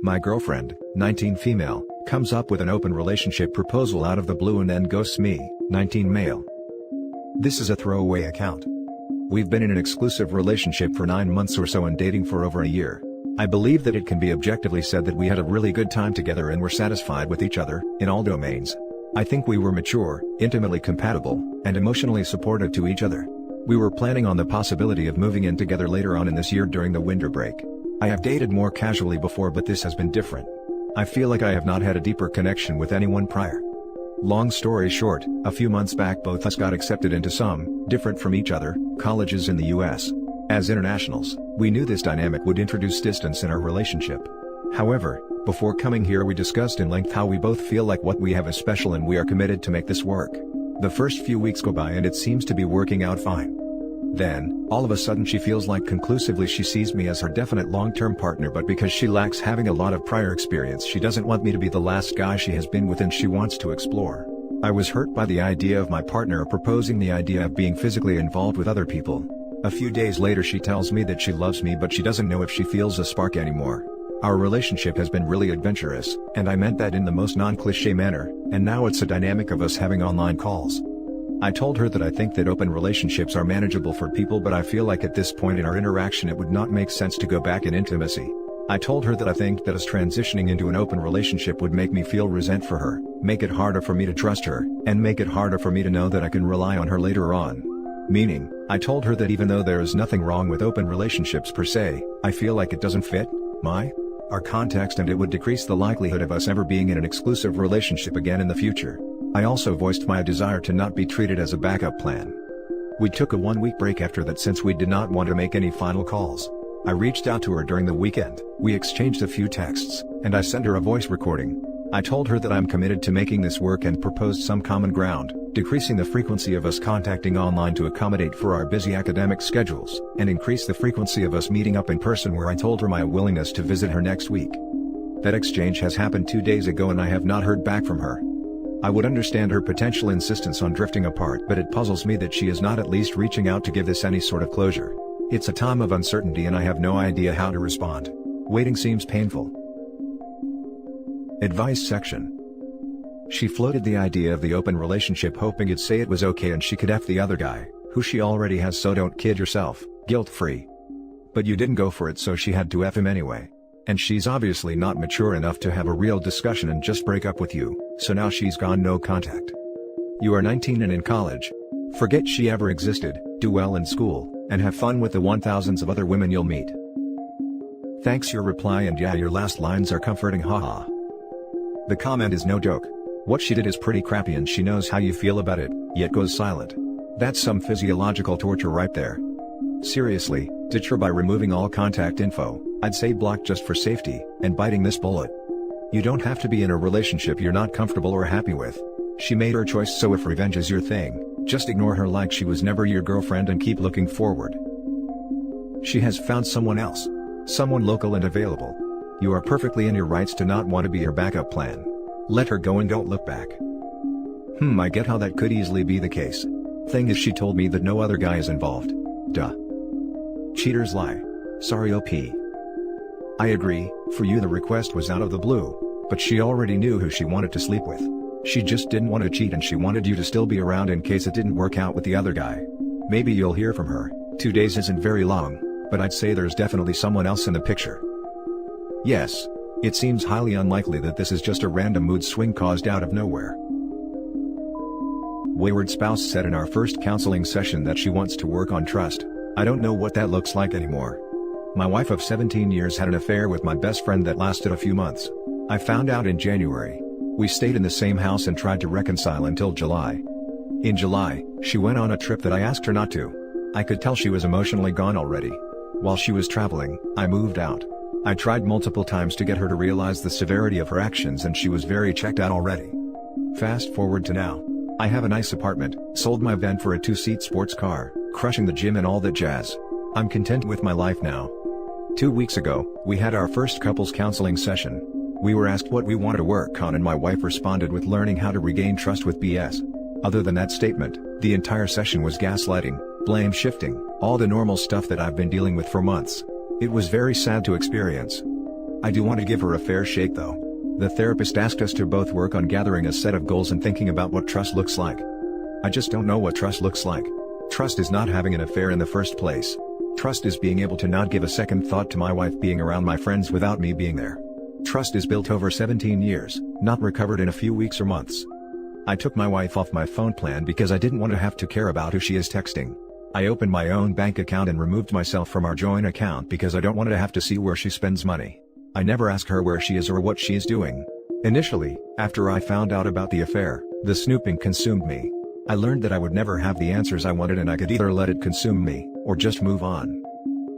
My girlfriend, 19 female, comes up with an open relationship proposal out of the blue and then ghosts me, 19 male. This is a throwaway account. We've been in an exclusive relationship for 9 months or so and dating for over a year. I believe that it can be objectively said that we had a really good time together and were satisfied with each other, in all domains. I think we were mature, intimately compatible, and emotionally supportive to each other. We were planning on the possibility of moving in together later on in this year during the winter break. I have dated more casually before, but this has been different. I feel like I have not had a deeper connection with anyone prior. Long story short, a few months back both us got accepted into some, different from each other, colleges in the US. As internationals, we knew this dynamic would introduce distance in our relationship. However, before coming here we discussed in length how we both feel like what we have is special and we are committed to make this work. The first few weeks go by and it seems to be working out fine. Then, all of a sudden she feels like conclusively she sees me as her definite long-term partner, but because she lacks having a lot of prior experience she doesn't want me to be the last guy she has been with and she wants to explore. I was hurt by the idea of my partner proposing the idea of being physically involved with other people. A few days later she tells me that she loves me but she doesn't know if she feels a spark anymore. Our relationship has been really adventurous, and I meant that in the most non-cliché manner, and now it's a dynamic of us having online calls. I told her that I think that open relationships are manageable for people, but I feel like at this point in our interaction it would not make sense to go back in intimacy. I told her that I think that us transitioning into an open relationship would make me feel resent for her, make it harder for me to trust her, and make it harder for me to know that I can rely on her later on. Meaning, I told her that even though there is nothing wrong with open relationships per se, I feel like it doesn't fit our context and it would decrease the likelihood of us ever being in an exclusive relationship again in the future. I also voiced my desire to not be treated as a backup plan. We took a 1-week break after that since we did not want to make any final calls. I reached out to her during the weekend, we exchanged a few texts, and I sent her a voice recording. I told her that I'm committed to making this work and proposed some common ground, decreasing the frequency of us contacting online to accommodate for our busy academic schedules, and increase the frequency of us meeting up in person, where I told her my willingness to visit her next week. That exchange has happened 2 days ago and I have not heard back from her. I would understand her potential insistence on drifting apart, but it puzzles me that she is not at least reaching out to give this any sort of closure. It's a time of uncertainty and I have no idea how to respond. Waiting seems painful. Advice section. She floated the idea of the open relationship hoping it'd say it was okay and she could F the other guy, who she already has, so don't kid yourself, guilt-free. But you didn't go for it, so she had to F him anyway. And she's obviously not mature enough to have a real discussion and just break up with you, so now she's gone no contact. You are 19 and in college. Forget she ever existed, do well in school, and have fun with the 1000s of other women you'll meet. Thanks your reply, and yeah, your last lines are comforting, haha. The comment is no joke. What she did is pretty crappy and she knows how you feel about it, yet goes silent. That's some physiological torture right there. Seriously, ditch her by removing all contact info, I'd say block just for safety, and biting this bullet. You don't have to be in a relationship you're not comfortable or happy with. She made her choice, so if revenge is your thing, just ignore her like she was never your girlfriend and keep looking forward. She has found someone else. Someone local and available. You are perfectly in your rights to not want to be her backup plan. Let her go and don't look back. I get how that could easily be the case. Thing is, she told me that no other guy is involved. Duh. Cheaters lie. Sorry OP. I agree, for you the request was out of the blue, but she already knew who she wanted to sleep with. She just didn't want to cheat and she wanted you to still be around in case it didn't work out with the other guy. Maybe you'll hear from her. 2 days isn't very long, but I'd say there's definitely someone else in the picture. Yes. It seems highly unlikely that this is just a random mood swing caused out of nowhere. Wayward spouse said in our first counseling session that she wants to work on trust. I don't know what that looks like anymore. My wife of 17 years had an affair with my best friend that lasted a few months. I found out in January. We stayed in the same house and tried to reconcile until July. In July, she went on a trip that I asked her not to. I could tell she was emotionally gone already. While she was traveling, I moved out. I tried multiple times to get her to realize the severity of her actions and she was very checked out already. Fast forward to now. I have a nice apartment, sold my van for a 2-seat sports car, crushing the gym and all that jazz. I'm content with my life now. 2 weeks ago, we had our first couples counseling session. We were asked what we wanted to work on and my wife responded with learning how to regain trust with BS. Other than that statement, the entire session was gaslighting, blame shifting, all the normal stuff that I've been dealing with for months. It was very sad to experience. I do want to give her a fair shake though. The therapist asked us to both work on gathering a set of goals and thinking about what trust looks like. I just don't know what trust looks like. Trust is not having an affair in the first place. Trust is being able to not give a second thought to my wife being around my friends without me being there. Trust is built over 17 years, not recovered in a few weeks or months. I took my wife off my phone plan because I didn't want to have to care about who she is texting. I opened my own bank account and removed myself from our joint account because I don't want to have to see where she spends money. I never ask her where she is or what she is doing. Initially, after I found out about the affair, the snooping consumed me. I learned that I would never have the answers I wanted and I could either let it consume me, or just move on.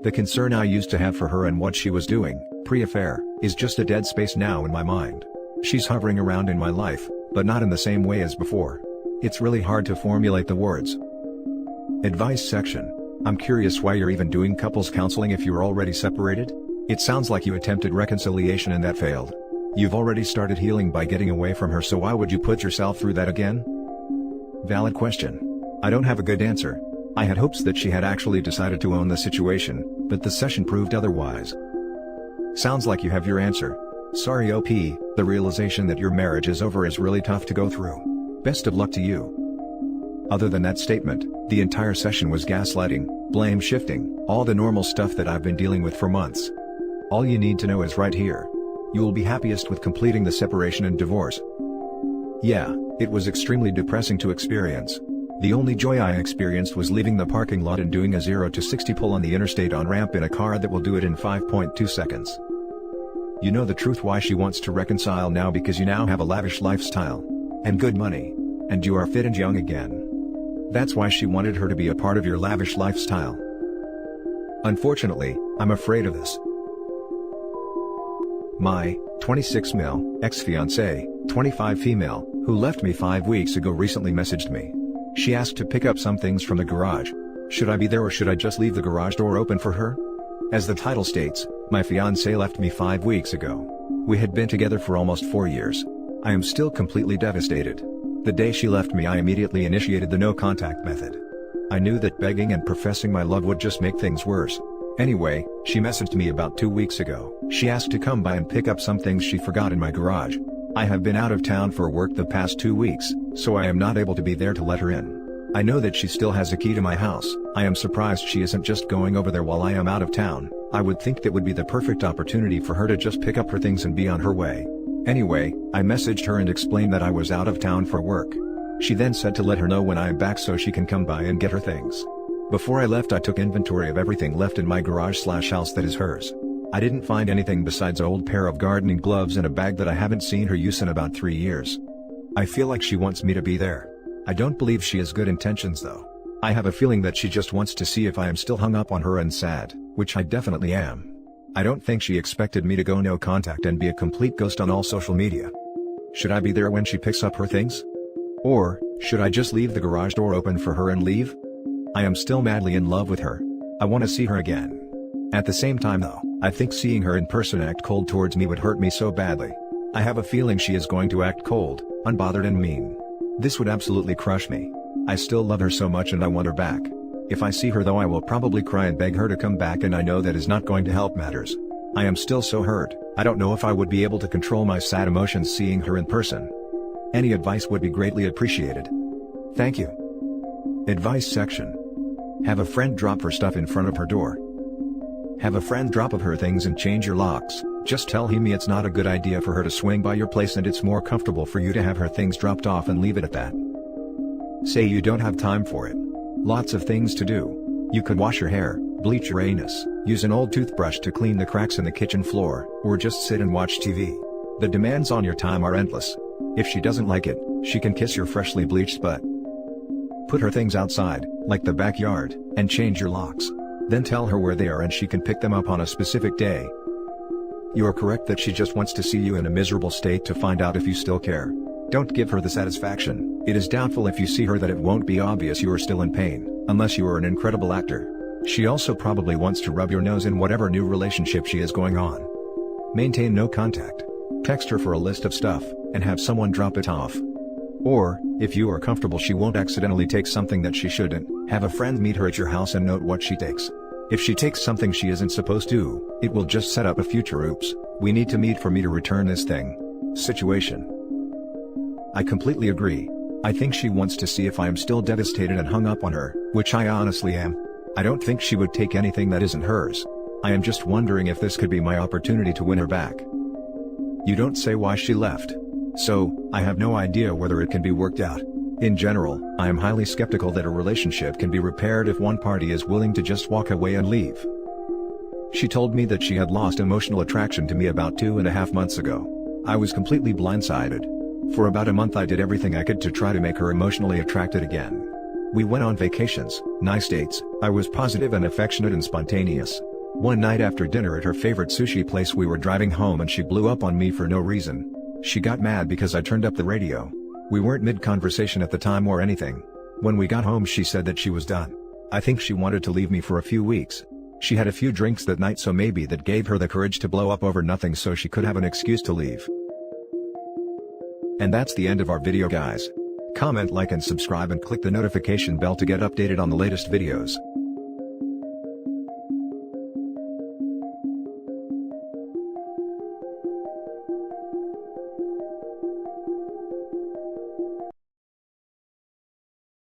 The concern I used to have for her and what she was doing, pre-affair, is just a dead space now in my mind. She's hovering around in my life, but not in the same way as before. It's really hard to formulate the words. Advice section. I'm curious why you're even doing couples counseling if you're already separated? It sounds like you attempted reconciliation and that failed. You've already started healing by getting away from her, so why would you put yourself through that again? Valid question. I don't have a good answer. I had hopes that she had actually decided to own the situation, but the session proved otherwise. Sounds like you have your answer. Sorry OP, the realization that your marriage is over is really tough to go through. Best of luck to you. Other than that statement, the entire session was gaslighting, blame shifting, all the normal stuff that I've been dealing with for months. All you need to know is right here. You will be happiest with completing the separation and divorce. Yeah, it was extremely depressing to experience. The only joy I experienced was leaving the parking lot and doing a 0 to 60 pull on the interstate on-ramp in a car that will do it in 5.2 seconds. You know the truth why she wants to reconcile now, because you now have a lavish lifestyle. And good money. And you are fit and young again. That's why she wanted her to be a part of your lavish lifestyle. Unfortunately, I'm afraid of this. My 26 male ex-fiancée, 25 female, who left me 5 weeks ago recently messaged me. She asked to pick up some things from the garage. Should I be there or should I just leave the garage door open for her? As the title states, my fiancé left me 5 weeks ago. We had been together for almost 4 years. I am still completely devastated. The day she left me I immediately initiated the no contact method. I knew that begging and professing my love would just make things worse. Anyway, she messaged me about 2 weeks ago. She asked to come by and pick up some things she forgot in my garage. I have been out of town for work the past 2 weeks, so I am not able to be there to let her in. I know that she still has a key to my house. I am surprised she isn't just going over there while I am out of town. I would think that would be the perfect opportunity for her to just pick up her things and be on her way. Anyway, I messaged her and explained that I was out of town for work. She then said to let her know when I am back so she can come by and get her things. Before I left I took inventory of everything left in my garage/house that is hers. I didn't find anything besides an old pair of gardening gloves and a bag that I haven't seen her use in about 3 years. I feel like she wants me to be there. I don't believe she has good intentions though. I have a feeling that she just wants to see if I am still hung up on her and sad, which I definitely am. I don't think she expected me to go no contact and be a complete ghost on all social media. Should I be there when she picks up her things? Or, should I just leave the garage door open for her and leave? I am still madly in love with her. I want to see her again. At the same time though, I think seeing her in person act cold towards me would hurt me so badly. I have a feeling she is going to act cold, unbothered and mean. This would absolutely crush me. I still love her so much and I want her back. If I see her though I will probably cry and beg her to come back, and I know that is not going to help matters. I am still so hurt. I don't know if I would be able to control my sad emotions seeing her in person. Any advice would be greatly appreciated. Thank you. Advice section. Have a friend drop her stuff in front of her door. Have a friend drop of her things and change your locks. Just tell him it's not a good idea for her to swing by your place and it's more comfortable for you to have her things dropped off and leave it at that. Say you don't have time for it. Lots of things to do. You could wash your hair, bleach your anus, use an old toothbrush to clean the cracks in the kitchen floor, or just sit and watch TV. The demands on your time are endless. If she doesn't like it, she can kiss your freshly bleached butt. Put her things outside, like the backyard, and change your locks. Then tell her where they are and she can pick them up on a specific day. You are correct that she just wants to see you in a miserable state to find out if you still care. Don't give her the satisfaction. It is doubtful if you see her that it won't be obvious you are still in pain, unless you are an incredible actor. She also probably wants to rub your nose in whatever new relationship she is going on. Maintain no contact. Text her for a list of stuff, and have someone drop it off. Or, if you are comfortable she won't accidentally take something that she shouldn't, have a friend meet her at your house and note what she takes. If she takes something she isn't supposed to, it will just set up a future oops. We need to meet for me to return this thing. Situation. I completely agree. I think she wants to see if I am still devastated and hung up on her, which I honestly am. I don't think she would take anything that isn't hers. I am just wondering if this could be my opportunity to win her back. You don't say why she left. So, I have no idea whether it can be worked out. In general, I am highly skeptical that a relationship can be repaired if one party is willing to just walk away and leave. She told me that she had lost emotional attraction to me about 2.5 months ago. I was completely blindsided. For about a month I did everything I could to try to make her emotionally attracted again. We went on vacations, nice dates, I was positive and affectionate and spontaneous. One night after dinner at her favorite sushi place we were driving home and she blew up on me for no reason. She got mad because I turned up the radio. We weren't mid-conversation at the time or anything. When we got home she said that she was done. I think she wanted to leave me for a few weeks. She had a few drinks that night, so maybe that gave her the courage to blow up over nothing so she could have an excuse to leave. And that's the end of our video, guys. Comment, like and subscribe and click the notification bell to get updated on the latest videos.